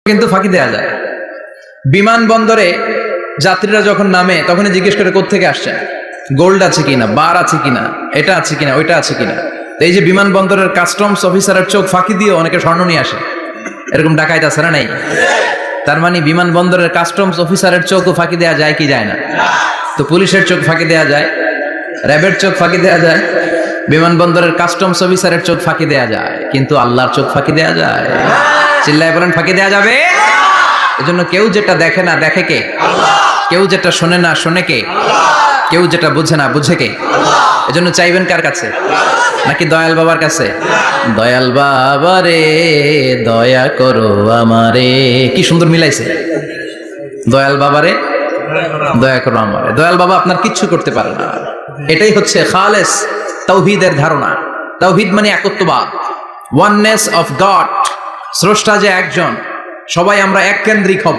কিন্তু ফাঁকি দেয়া যায়। বিমানবন্দরে যাত্রীরা যখন নামে তখনই জিজ্ঞেস করে কোত্থেকে আসছেন, গোল্ড আছে কিনা, বার আছে কিনা, এটা আছে কিনা, ওইটা আছে কিনা। তো এই যে বিমানবন্দরের কাস্টমস অফিসারের চোখ ফাঁকি দিয়ে অনেকে স্বর্ণ নিয়ে আসে, এরকম ডাকাইত আছে না নাই? তার মানে বিমানবন্দরের কাস্টমস অফিসারের চোখও ফাঁকি দেয়া যায় কি যায় না? তো পুলিশের চোখ ফাঁকি দেয়া যায়, র্যাবের চোখ ফাঁকি দেয়া যায়, বিমানবন্দরের কাস্টমস অফিসারের চোখ ফাঁকি দেয়া যায়, কিন্তু আল্লাহর চোখ ফাঁকি দেয়া যায়? চিল্লায় বলেন ফাঁকি দেয়া যাবে? এজন্য কেউ যেটা দেখে না দেখে কে? কেউ যেটা শোনে না শোনে কে? কেউ যেটা বুঝে না বুঝে কে? এজন্য চাইবেন কার কাছে? নাকি দয়াল বাবার কাছে? দয়াল বাবা রে দয়া করো আমারে। কি সুন্দর মিলাইছে, দয়াল বাবারে দয়া করো আমারে। দয়াল বাবা আপনার কিচ্ছু করতে পারে না। এটাই হচ্ছে খালেস তাওহীদের ধারণা। তাওহীদ মানে একত্ববাদ, ওয়াননেস অফ গড। স্রষ্টা যে একজন, সবাই আমরা এক কেন্দ্রিক হব,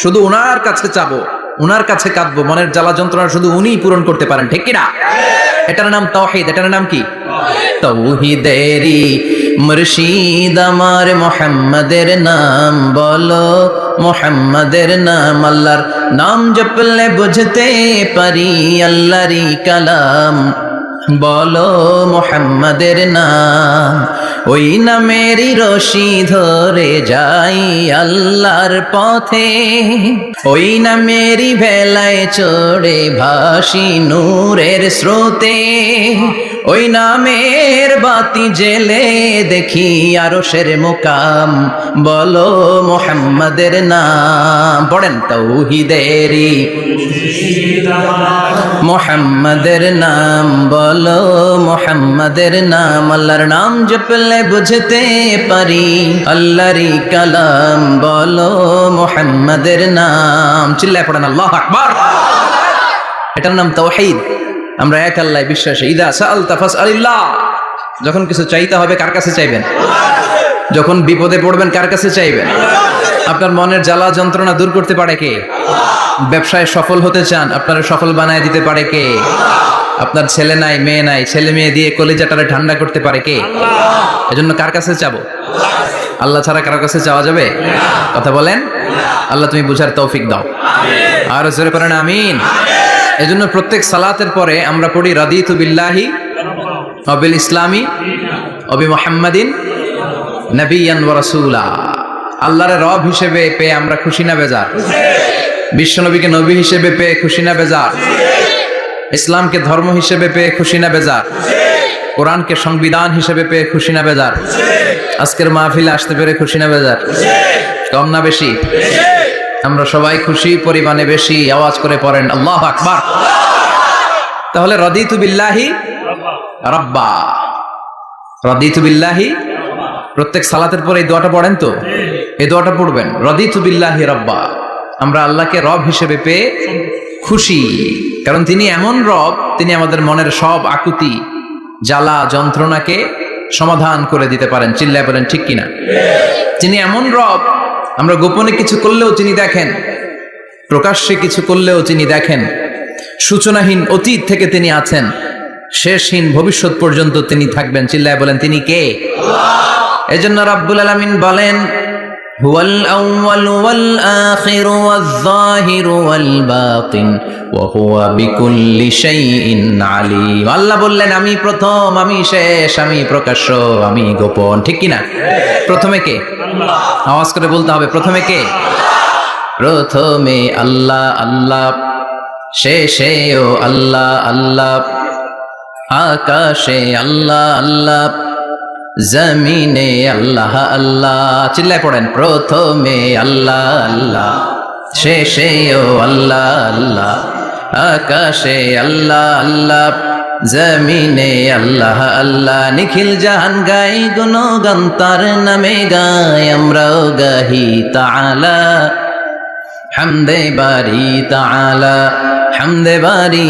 শুধু উনার কাছে চাবো, উনার কাছে কাঁদবো, মনের জ্বালা যন্ত্রণা শুধু উনিই পূরণ করতে পারেন, ঠিক কিনা? এটার নাম তাওহীদ। এটার নাম কি? তাওহীদেরই মুর্শিদ আমার মুহাম্মাদের নাম বলো, মুহাম্মাদের নাম। আল্লাহর নাম জপলে বুঝতে পারি আল্লাহরই কালাম বলো, মুহাম্মাদের নাম। ওই নামেরই রশি ধরে যাই আল্লাহর পথে, ওই নামেরই ভেলায় চড়ে ভাসি নূরের স্রোতে, ওই নামের বাতি জেলে দেখি আরশের মুকাম বলো, মুহাম্মাদের নাম। পড়েন তাওহীদেরই মুহাম্মাদের নাম বলো, মুহাম্মাদের নাম। আল্লাহর নাম জপলে বুঝতে পারি আল্লাহরই কালাম বলো, মুহাম্মাদের নাম। চিল্লায় পড়েন আল্লাহু আকবার। এটার নাম তাওহীদ। আমরা এক আল্লাহয় বিশ্বাসী। ইদা সাআলতা ফাসআলিল্লাহ। যখন কিছু চাইতে হবে কার কাছে চাইবেন? যখন বিপদে পড়বেন কার কাছে চাইবেন? আপনার মনের জ্বালা যন্ত্রণা দূর করতে পারে কে? ব্যবসায় সফল হতে চান, আপনারা সফল বানায় দিতে পারে কে? আপনার ছেলে নাই মেয়ে নাই, ছেলে মেয়ে দিয়ে কলিজাটারে ঠান্ডা করতে পারে কে? এজন্য কার কাছে চাবো? আল্লাহ ছাড়া কারো কাছে চাওয়া যাবে? কথা বলেন। আল্লাহ তুমি বুঝার তৌফিক দাও, আর জোরে করেন আমিন। এজন্য প্রত্যেক সালাতের পরে আমরা পড়ি রাদিতু বিল্লাহি ওয়া বিল ইসলামি ওয়া বি মুহাম্মাদিন নাবিয়্যান ওয়া রাসূলা। আল্লাহর রব হিসেবে পেয়ে আমরা খুশি না বেজার? বিশ্বনবীকে নবী হিসেবে পেয়ে খুশি না বেজার? ইসলামকে ধর্ম হিসেবে পেয়ে খুশি না বেজার? কোরআনকে সংবিধান হিসেবে পেয়ে খুশি না বেজার? আজকের মাহফিলে আসতে পেরে খুশি না বেজার? কম না বেশি? আমরা সবাই খুশি, পরিমাণে বেশি। আওয়াজ করে পড়েন আল্লাহু আকবার। তাহলে রাদিতু বিল্লাহি রাব্বা, রাদিতু বিল্লাহি। প্রত্যেক সালাতের পরে এই দোয়াটা পড়েন তো, এই দোয়াটা পড়বেন, রাদিতু বিল্লাহি রাব্বা। আমরা আল্লাহকে রব হিসেবে পেয়ে খুশি, কারণ তিনি এমন রব, তিনি আমাদের মনের সব আকুতি জ্বালা যন্ত্রণাকে সমাধান করে দিতে পারেন। চিল্লায় বলেন ঠিক কিনা? তিনি এমন রব, আমরা গোপনে কিছু করলেও তিনি দেখেন, প্রকাশ্যে কিছু করলেও তিনি দেখেন। সূচনাহীন অতীত থেকে তিনি আছেন, শেষহীন ভবিষ্যৎ পর্যন্ত তিনি থাকবেন। চিল্লায় বলেন তিনি কে? এজন্য রাব্বুল আলামিন বলেন, হুয়াল আউয়ালু ওয়াল আখিরু ওয়াজ যাহিরু ওয়াল বাতিন ওয়া হুয়া বিকুল্লি শাইইন আলীম। আল্লাহ বললেন আমি প্রথম, আমি শেষ, আমি প্রকাশ্য, আমি গোপন। ঠিক কি না? প্রথমে কে? আল্লাহ। আওয়াজ করে বলতে হবে, প্রথমে কে? প্রথমে আল্লাহ আল্লাহ, শেষেও আল্লাহ আল্লাহ, আকাশে আল্লাহ আল্লাহ, জমিনে আল্লাহ আল্লাহ। চিল্লায় পড়েন, প্রথমে আল্লাহ আল্লাহ, শেষেও আল্লাহ আল্লাহ, আকাশে আল্লাহ আল্লাহ, জমিনে আল্লাহ আল্লাহ। নিখিল জাহান গাই গুণগান তার নামে গাই, আমরাও গাহি তাআলা হামদে বারি তাআলা, হামদে বারি।